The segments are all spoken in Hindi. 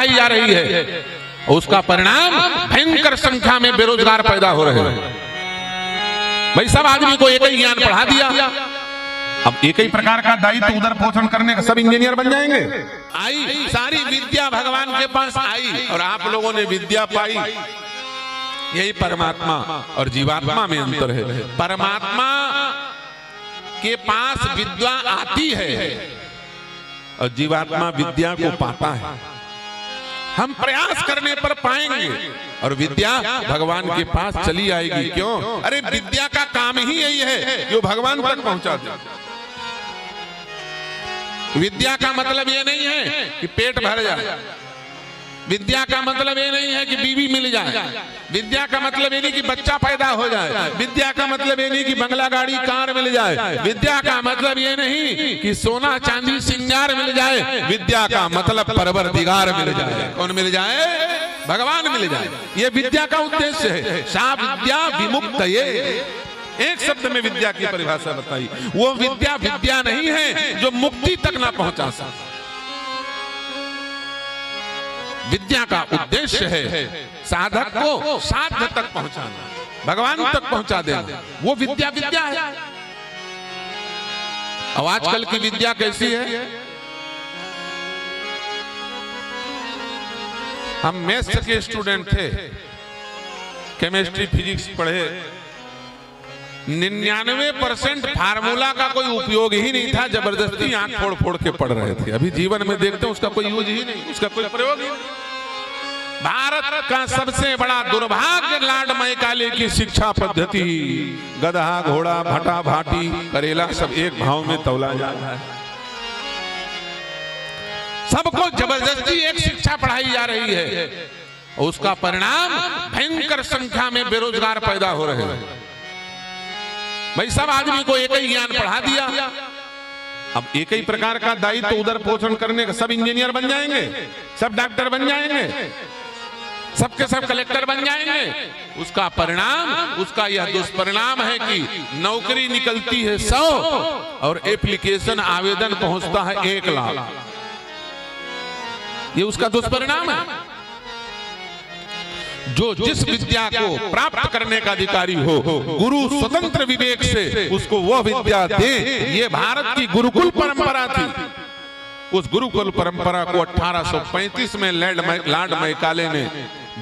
पढ़ाई जा रही है, उसका परिणाम भयंकर संख्या में बेरोजगार पैदा हो रहे हैं। भाई सब आदमी को एक ही ज्ञान पढ़ा दिया, अब एक ही प्रकार का दायित्व उधर पोषण करने का, सब इंजीनियर बन जाएंगे। आई सारी विद्या भगवान के पास आई और आप लोगों ने विद्या पाई। यही परमात्मा और जीवात्मा में अंतर है। परमात्मा के पास विद्या आती है और जीवात्मा विद्या को पाता है। हम प्रयास करने पर पाएंगे और विद्या भगवान के पास चली आएगी। क्यों? अरे विद्या का काम ही यही है कि वो भगवान तक पहुंचा दे। विद्या का मतलब ये नहीं है कि पेट भर जाए, विद्या का मतलब ये नहीं है कि बीवी मिल जाए, विद्या का मतलब ये नहीं कि बच्चा पैदा हो जाए, विद्या का मतलब ये नहीं कि बंगला गाड़ी कार मिल जाए, विद्या का मतलब ये नहीं कि सोना चांदी सिंगार मिल जाए, विद्या का मतलब परवरदिगार मिल जाए। कौन मिल जाए? भगवान मिल जाए। ये विद्या का उद्देश्य है। सा विद्या विमुक्त, ये एक शब्द में विद्या की परिभाषा बताई। वो विद्या विद्या नहीं है जो मुक्ति तक ना पहुंचा सकती। विद्या का उद्देश्य है साधक को साध्य तक पहुंचाना, भगवान तक पहुंचा देना। वो विद्या विद्या है। अब आजकल की विद्या कैसी है? हम मैथ्स के स्टूडेंट थे, केमिस्ट्री फिजिक्स पढ़े, 99% फार्मूला का कोई उपयोग ही नहीं था, जबरदस्ती आंख फोड़ फोड़ के पढ़ रहे थे। अभी जीवन में देखते हैं उसका कोई यूज ही नहीं, उसका कोई प्रयोग ही नहीं। भारत का सबसे बड़ा दुर्भाग्य लॉर्ड मैकाले की शिक्षा पद्धति, गधा घोड़ा भटा भाटी करेला सब एक भाव में तौला जा रहा है। सबको जबरदस्ती एक शिक्षा पढ़ाई जा रही है, उसका परिणाम भयंकर संख्या में बेरोजगार पैदा हो रहे हैं। भाई सब आदमी को एक ही ज्ञान पढ़ा दिया, अब एक ही प्रकार का दायित्व उधर पोषण करने का, सब इंजीनियर बन जाएंगे, सब डॉक्टर बन जाएंगे, सबके सब कलेक्टर बन जाएंगे। उसका परिणाम, उसका यह दुष्परिणाम है कि नौकरी निकलती है 100 और एप्लीकेशन आवेदन पहुंचता है 1 लाख। ये उसका दुष्परिणाम है। जो जिस विद्या को प्राप्त करने का अधिकारी हो, गुरु स्वतंत्र विवेक से उसको वह विद्या दे। ये भारत की गुरुकुल परंपरा थी। उस गुरुकुल परंपरा को 1835 में लॉर्ड मैकाले ने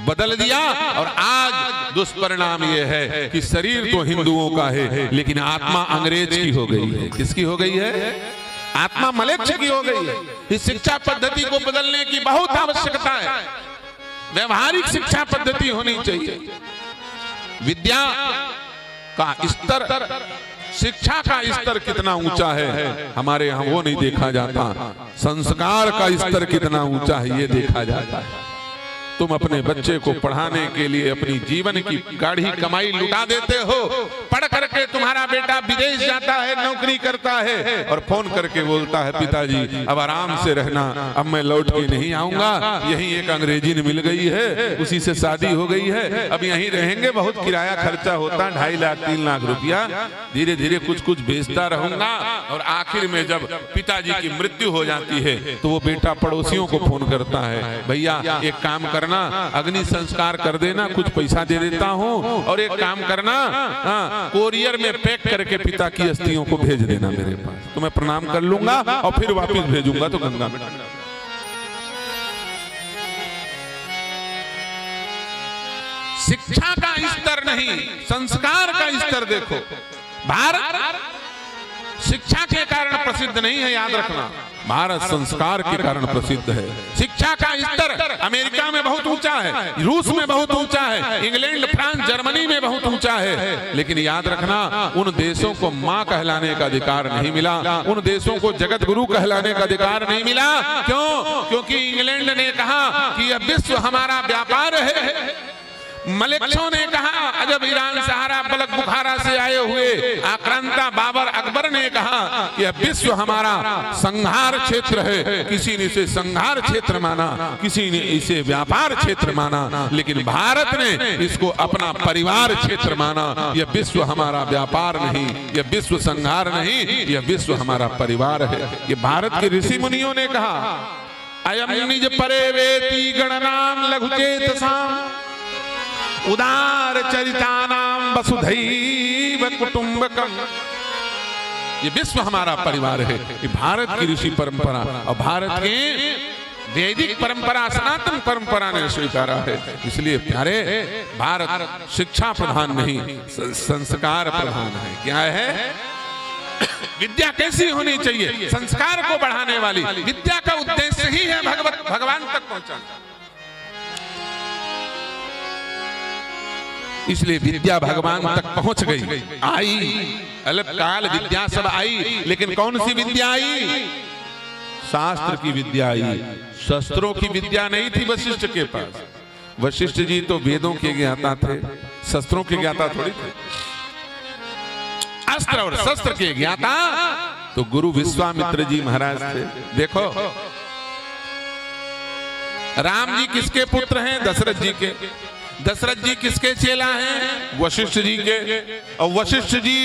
बदल दिया और आज दुष्परिणाम ये है कि शरीर तो हिंदुओं का है लेकिन आत्मा अंग्रेज की हो गई है। किसकी हो गई है? आत्मा मलेच्छ की हो गई है। इस शिक्षा पद्धति को बदलने की बहुत आवश्यकता है। व्यवहारिक शिक्षा पद्धति होनी चाहिए। विद्या का स्तर, शिक्षा का स्तर कितना ऊंचा है हमारे यहाँ वो नहीं देखा जाता। संस्कार का स्तर कितना ऊंचा है ये देखा जाता है। तुम अपने बच्चे को पढ़ाने के लिए अपनी जीवन की गाढ़ी कमाई लुटा देते हो। पढ़ करके तुम्हारा बेटा विदेश जाता है, नौकरी करता है और फोन करके बोलता है पिताजी अब आराम से रहना, अब मैं लौट के नहीं आऊंगा, यही एक अंग्रेजी मिल गई है, उसी से शादी हो गई है, अब यहीं रहेंगे, बहुत किराया खर्चा होता है 2.5 लाख 3 लाख रुपया, धीरे धीरे कुछ कुछ बेचता रहूंगा। और आखिर में जब पिताजी की मृत्यु हो जाती है तो वो बेटा पड़ोसियों को फोन करता है, भैया एक काम करना, अग्नि संस्कार कर देना, कुछ पैसा दे देता हूँ, और एक काम करना कोरियर में पैक करके पिता की अस्थियों को भेज देना मेरे पास, तो मैं प्रणाम कर लूंगा और फिर वापस भेजूंगा तो गंगा में। शिक्षा का स्तर नहीं, संस्कार का स्तर देखो। भारत शिक्षा के कारण प्रसिद्ध नहीं है, याद रखना, भारत संस्कार के कारण प्रसिद्ध है। शिक्षा का स्तर अमेरिका में बहुत ऊंचा है, रूस में बहुत ऊंचा है, इंग्लैंड फ्रांस जर्मनी में बहुत ऊंचा है, लेकिन याद रखना उन देशों को मां कहलाने का अधिकार नहीं मिला, उन देशों को जगत गुरु कहलाने का अधिकार नहीं मिला। क्यों? क्योंकि इंग्लैंड ने कहा कि यह विश्व हमारा व्यापार है, मलेच्छों ने कहा, अजब ईरान सहारा बलक बुखारा से आए हुए आक्रांता बाबर अकबर ने कहा कि यह विश्व हमारा संहार क्षेत्र है। किसी ने इसे संहार क्षेत्र माना, किसी ने इसे व्यापार क्षेत्र माना, लेकिन भारत ने इसको अपना परिवार क्षेत्र माना। यह विश्व हमारा व्यापार नहीं, यह विश्व संहार नहीं, यह विश्व हमारा परिवार है। ये भारत के ऋषि मुनियों ने कहा। अयम निज परे वेति गणनाम लघुचेतसाम उदार चरितानाम वसुधैव कुटुंबकम। ये विश्व हमारा परिवार है, ये भारत की ऋषि परंपरा और भारत के वैदिक परंपरा सनातन परंपरा ने स्वीकारा है। इसलिए प्यारे, भारत शिक्षा प्रधान नहीं संस्कार प्रधान है। क्या है? विद्या कैसी होनी चाहिए? संस्कार को बढ़ाने वाली। विद्या का उद्देश्य ही है भगवान तक पहुंचाना। इसलिए विद्या भगवान तक पहुंच गई, आई अलकाल विद्या सब आई, लेकिन कौन सी विद्या आई? शास्त्र की विद्या आई। शस्त्रों की विद्या नहीं थी वशिष्ठ के पास। वशिष्ठ जी तो वेदों के ज्ञाता थे, शस्त्रों के ज्ञाता थोड़ी थे। अस्त्र और शस्त्र के ज्ञाता तो गुरु विश्वामित्र जी महाराज थे। देखो, राम जी किसके पुत्र हैं? दशरथ जी के। दशरथ जी किसके चेला हैं? वशिष्ठ जी के। और वशिष्ठ जी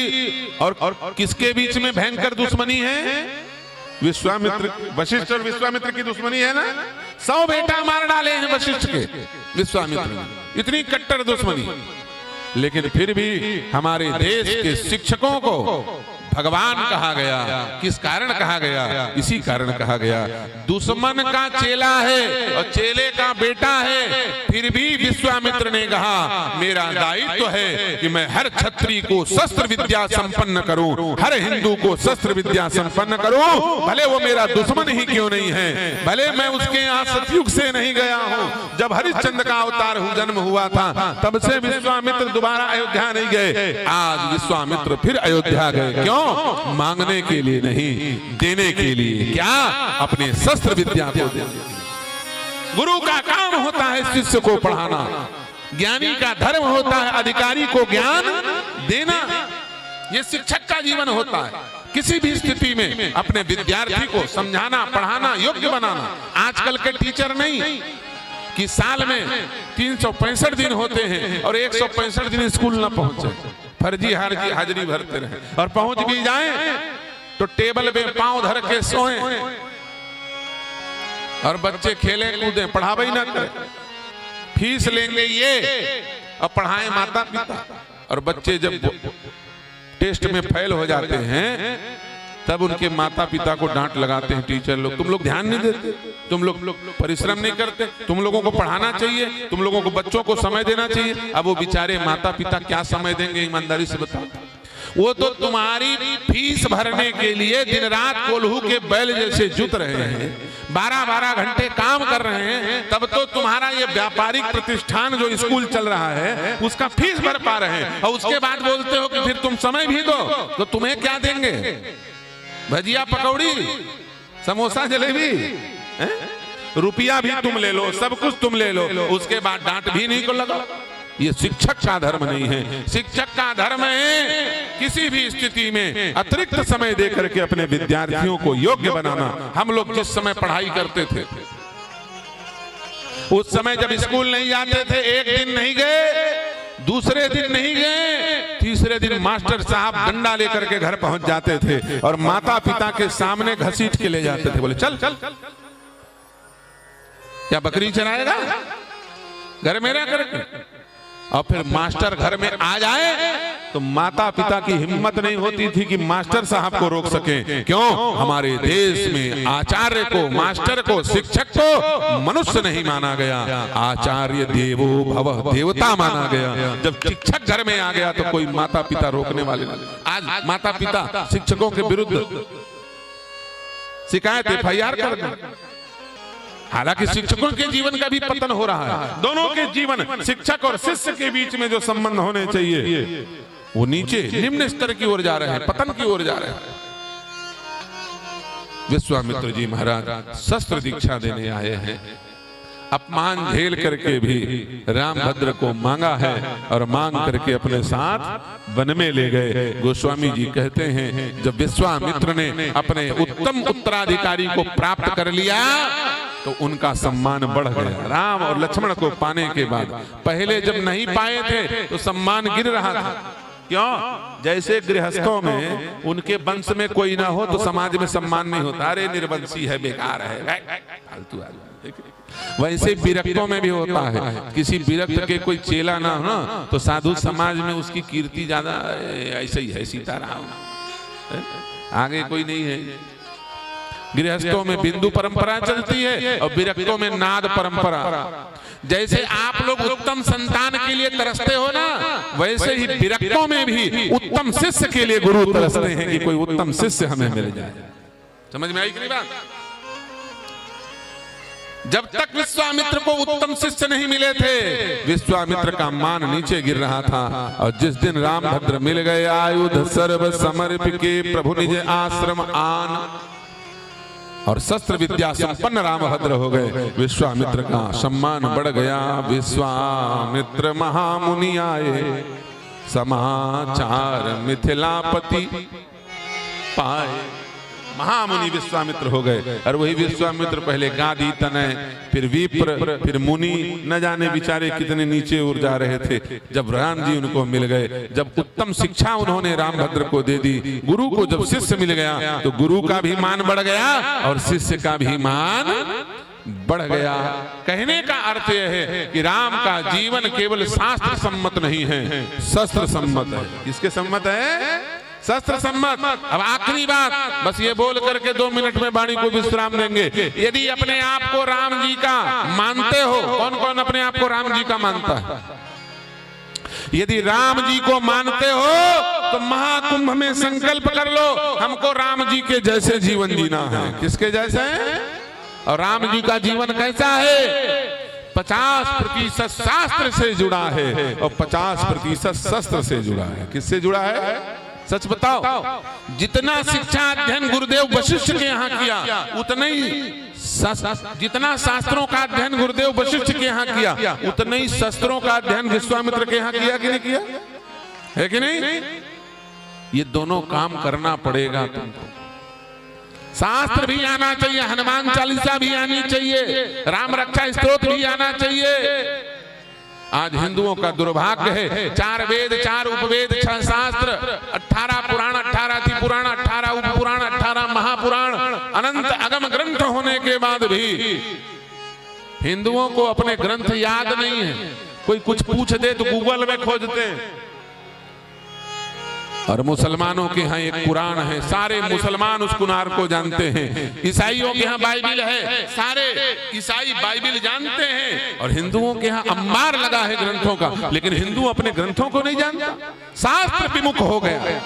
और किसके बीच में भयंकर दुश्मनी है? विश्वामित्र। वशिष्ठ और विश्वामित्र की दुश्मनी है ना। 100 बेटा मार डाले हैं वशिष्ठ के विश्वामित्र ने, इतनी कट्टर दुश्मनी। लेकिन फिर भी हमारे देश के शिक्षकों को भगवान कहा गया। किस कारण कहा गया? इसी कारण कहा गया, दुश्मन का चेला है और चेले का बेटा है। फिर भी विश्वामित्र ने कहा, मेरा दायित्व है कि मैं हर क्षत्रिय को शस्त्र विद्या संपन्न करूं, हर हिंदू को शस्त्र विद्या संपन्न करूं, भले वो मेरा दुश्मन ही क्यों नहीं है, भले मैं उसके यहाँ सतयुग से नहीं गया हूं। जब हरिश्चंद्र का अवतार जन्म हुआ था, तब से विश्वामित्र दोबारा अयोध्या नहीं गए। आज विश्वामित्र फिर अयोध्या गए। क्यों? मांगने के लिए नहीं, देने के लिए। क्या? अपने शस्त्र विद्या को देने। गुरु का काम होता है शिष्य को पढ़ाना, ज्ञानी का धर्म होता है अधिकारी को ज्ञान देना। यह शिक्षक का जीवन होता है। किसी भी स्थिति में अपने विद्यार्थी को समझाना, पढ़ाना, योग्य बनाना। आजकल के टीचर नहीं कि साल में 365 दिन होते हैं और 165 दिन स्कूल न पहुंचे, फर्जी हाजिरी भरते रहे, और पहुंच भी जाएं तो टेबल पे पांव धर के सोएं और बच्चे खेलें कूदें, पढ़ावे ना करें। फीस लेंगे ये और पढ़ाएं माता पिता। और बच्चे जब टेस्ट में फेल हो जाते हैं तब उनके माता पिता को डांट लगाते हैं टीचर लोग, तुम लोग ध्यान नहीं देते, तुम लोग परिश्रम नहीं करते, तुम लोगों को पढ़ाना चाहिए, तुम लोगों को बच्चों को समय देना चाहिए। अब वो बेचारे माता पिता क्या समय देंगे? ईमानदारी से बताओ। वो तो तुम्हारी फीस भरने के लिए दिन रात कोल्हू के बैल जैसे जुट रहे हैं, 12-12 घंटे काम कर रहे हैं, तब तो तुम्हारा ये व्यापारिक प्रतिष्ठान जो स्कूल चल रहा है उसका फीस भर पा रहे हैं। और उसके बाद बोलते हो कि फिर तुम समय भी दो, तो तुम्हें क्या देंगे? भजिया, पकौड़ी, समोसा, जलेबी, रुपया भी तुम ले लो, सब कुछ तुम ले लो, उसके बाद डांट भी नहीं को लगा। ये शिक्षक का धर्म नहीं है। शिक्षक का धर्म है किसी भी स्थिति में अतिरिक्त समय दे करके अपने विद्यार्थियों को योग्य बनाना। हम लोग जिस समय पढ़ाई करते थे, उस समय जब स्कूल नहीं जाते थे, एक दिन नहीं गए, दूसरे दिन नहीं गए, तीसरे दिन मास्टर साहब डंडा लेकर के घर पहुंच जाते थे और माता पिता के सामने घसीट के ले जाते थे। बोले चल चल, क्या बकरी चराएगा? घर में रह करके। और फिर मास्टर घर में आ जाए तो माता पिता की हिम्मत नहीं होती थी कि मास्टर साहब को रोक सके। क्यों? हमारे देश में आचार्य को, मास्टर को, शिक्षक को मनुष्य नहीं माना गया, आचार्य देवो भव, देवता माना गया। जब शिक्षक घर में आ गया तो कोई माता पिता रोकने वाले नहीं। आज माता पिता शिक्षकों के विरुद्ध शिकायत, FIR कर दें। हालांकि शिक्षकों के जीवन का भी पतन हो रहा है। दोनों के जीवन, शिक्षक और शिष्य के बीच में जो संबंध होने चाहिए वो नीचे निम्न स्तर की ओर जा रहे हैं, पतन की ओर जा रहे हैं। विश्वामित्र जी महाराज शस्त्र दीक्षा देने आए हैं। अपमान झेल करके भी रामभद्र को मांगा है और मांग करके अपने साथ वन में ले गए। गोस्वामी जी कहते हैं, जब विश्वामित्र ने अपने उत्तम उत्तराधिकारी को प्राप्त कर लिया तो उनका सम्मान बढ़ गया। राम और लक्ष्मण को पाने के बाद, पहले जब नहीं पाए थे तो सम्मान गिर रहा था, क्यों? जैसे गृहस्थों में उनके वंश में कोई ना हो तो समाज में सम्मान नहीं होता, अरे निर्वंशी है, बेकार है, फालतू आदमी। वैसे विरक्तों में भी होता है, किसी विरक्त के कोई चेला ना हो ना तो साधु समाज में उसकी कीर्ति ज्यादा, ऐसे ही है सीताराम, आगे कोई नहीं है। गृहस्थों में बिंदु परंपरा चलती है और विरक्तों में नाद परंपरा। जैसे आप लोग उत्तम संतान के लिए तरसते हो ना, वैसे ही विरक्तों में भी उत्तम शिष्य के लिए गुरु तरसते हैं कि कोई उत्तम शिष्य हमें मिल जाए। समझ में आई कि नहीं बात? जब तक विश्वामित्र को उत्तम शिष्य नहीं मिले थे, विश्वामित्र का मान नीचे गिर रहा था। और जिस दिन रामभद्र मिल गए, आयुध सर्व समर्पित के प्रभु निज आश्रम आन, और शस्त्र विद्या संपन्न रामभद्र हो गए, विश्वामित्र का सम्मान बढ़ गया। विश्वामित्र महामुनि आए, समाचार मिथिलापति पाए। महामुनि विश्वामित्र हो गए। और वही विश्वामित्र पहले गादी तनय, फिर विप्र, फिर मुनि, न जाने बेचारे कितने नीचे उड़ जा रहे थे। जब राम जी उनको मिल गए, जब उत्तम शिक्षा उन्होंने रामभद्र को दे दी, गुरु को जब शिष्य मिल गया तो गुरु का भी मान बढ़ गया और शिष्य का भी मान बढ़ गया। कहने का अर्थ यह है कि राम का जीवन केवल शास्त्र सम्मत नहीं है, शस्त्र सम्मत है। किसके सम्मत है? शस्त्र सम्मत। अब आखिरी बात बस ये बोल करके 2 मिनट में वाणी को विश्राम देंगे। यदि अपने आप को राम जी का मानते हो, कौन कौन अपने आप को राम जी का मानता है? यदि राम जी को मानते हो तो महाकुंभ में संकल्प कर लो, हमको राम जी के जैसे जीवन जीना है। किसके जैसे? और राम जी का जीवन कैसा है? 50% शास्त्र से जुड़ा है और 50% शस्त्र से जुड़ा है। किससे जुड़ा है? सच बताओ। जितना शिक्षा अध्ययन गुरुदेव वशिष्ठ के यहाँ किया, उतना ही जितना शास्त्रों का अध्ययन गुरुदेव वशिष्ठ के यहाँ किया, उतना ही शस्त्रों का अध्ययन विश्वामित्र के यहाँ किया कि नहीं किया? है कि नहीं? ये दोनों काम करना पड़ेगा तुमको। शास्त्र भी आना चाहिए, हनुमान चालीसा भी आनी चाहिए, राम रक्षा स्तोत्र भी आना चाहिए। आज हिंदुओं का दुर्भाग्य है, 4 वेद, 4 उपवेद, 6 शास्त्र, 18 पुराण, 18 अतिपुराण, 18 उपपुराण, 18 महापुराण, अनंत अगम ग्रंथ होने के बाद भी हिंदुओं को अपने ग्रंथ याद नहीं है। कोई कुछ पूछ दे तो गूगल में खोजते हैं। और मुसलमानों के यहाँ एक कुरान है, सारे मुसलमान उस कुरान को जानते हैं। ईसाइयों के यहाँ बाइबिल है, सारे ईसाई बाइबिल जानते हैं। और हिंदुओं के यहाँ अम्बार लगा है ग्रंथों का, लेकिन हिंदू अपने ग्रंथों को नहीं जानता, शास्त्र विमुख हो गया।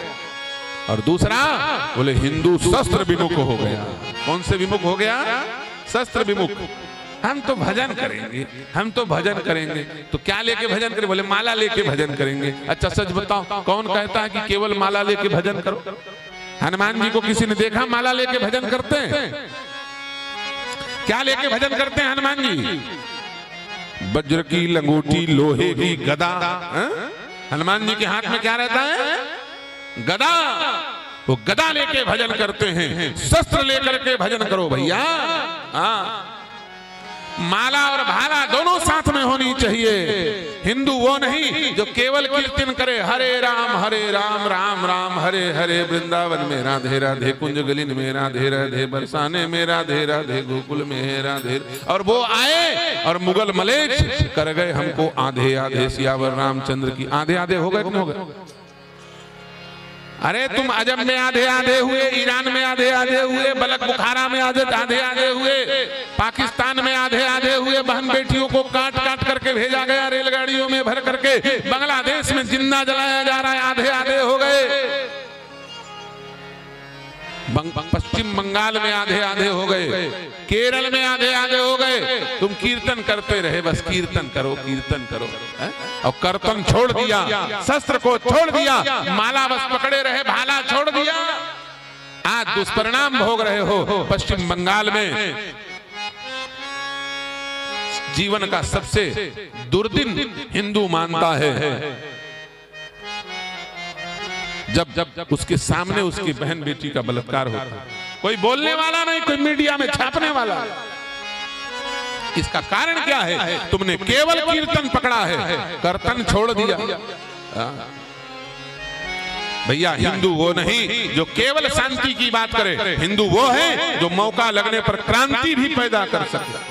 और दूसरा बोले हिंदू शस्त्र विमुख हो गया। कौन से विमुख हो गया? शस्त्र विमुख। हम तो भजन करेंगे, हम तो भजन करेंगे। तो क्या लेके भजन करें? बोले माला लेके भजन करेंगे। अच्छा सच बताओ, कौन कहता है कि केवल माला लेके भजन करो? हनुमान जी को किसी ने देखा माला लेके भजन करते हैं? क्या लेके भजन करते हैं हनुमान जी? वज्र की लंगोटी, लोहे की गदा। हनुमान जी के हाथ में क्या रहता है? गदा। वो गदा लेके भजन करते हैं। शस्त्र लेकर के भजन करो भैया। माला और भाला दोनों साथ में होनी चाहिए। हिंदू वो नहीं जो केवल कीर्तन करे, हरे राम राम राम हरे हरे, वृंदावन में राधे राधे, कुंज गलिन में राधे राधे, बरसाने में राधे राधे, गोकुल में राधे। और वो आए और मुगल मलेच्छ कर गए हमको आधे आधे, सियावर रामचंद्र की आधे आधे हो गए कि नहीं हो गए? अरे तुम अजब में आधे आधे हुए, ईरान में आधे आधे हुए, बलक बुखारा में आधे आधे हुए, पाकिस्तान में आधे आधे हुए। बहन बेटियों को काट काट करके भेजा गया रेलगाड़ियों में भर करके। बांग्लादेश में जिंदा जलाया जा रहा है, आधे आधे हो गए। पश्चिम बंगाल में आधे आधे हो गए, केरल में आधे आधे हो गए। तुम कीर्तन करते रहे, बस कीर्तन करो, कीर्तन करो। और कीर्तन छोड़ दिया, शस्त्र को छोड़ दिया, माला बस पकड़े रहे, भाला छोड़ दिया। आज दुष्परिणाम भोग रहे हो। पश्चिम बंगाल में जीवन का सबसे दुर्दिन हिंदू मानता है जब उसके सामने उसकी बहन बेटी का बलात्कार होता है। कोई बोलने वाला नहीं, कोई मीडिया में छापने वाला। इसका कारण क्या है? तुमने केवल कीर्तन पकड़ा है, कीर्तन छोड़ दिया। भैया हिंदू वो नहीं जो केवल शांति की बात करे, हिंदू वो है जो मौका लगने पर क्रांति भी पैदा कर सके।